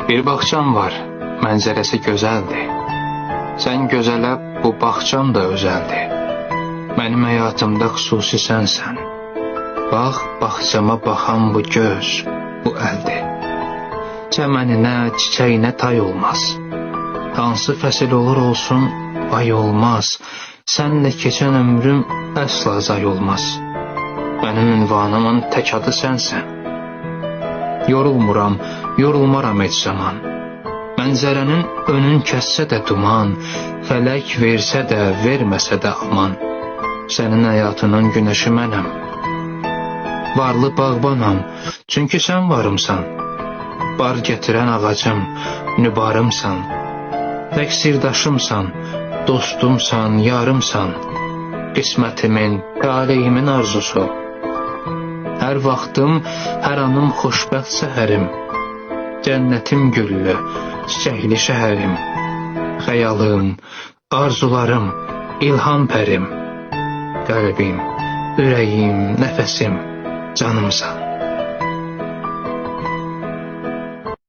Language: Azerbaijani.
Bir bağçam var, mənzərəsi gözəldir. Sən gözələ, bu bağçam da özəldir. Mənim həyatımda xüsusi sənsən. Bax, bağçama baxan bu göz, bu əldir. Çəməninə, çiçəyinə tay olmaz. Hansı fəsil olur olsun, ay olmaz. Sənlə keçən ömrüm əsla zay olmaz. Mənim ünvanımın tək adı sənsən. Yorulmuram, yorulmaram heç zaman. Mənzərənin önün kəssə də duman, fələk versə də, verməsə də aman. Sənin həyatının günəşi mənəm. Varlı bağbanam, çünki sən varımsan. Bar gətirən ağacım, nübarımsan. Təqsirdaşımsan, dostumsan, yarımsan. Qismətimin, taleyimin arzusu. Hər vaxtım, hər anım xoşbəxt səhərim. Cənnətim güllü, çiçəkli şəhərim. Xəyalım, arzularım, ilham pərim. Qəlbim, ürəyim, nəfəsim, canımsan.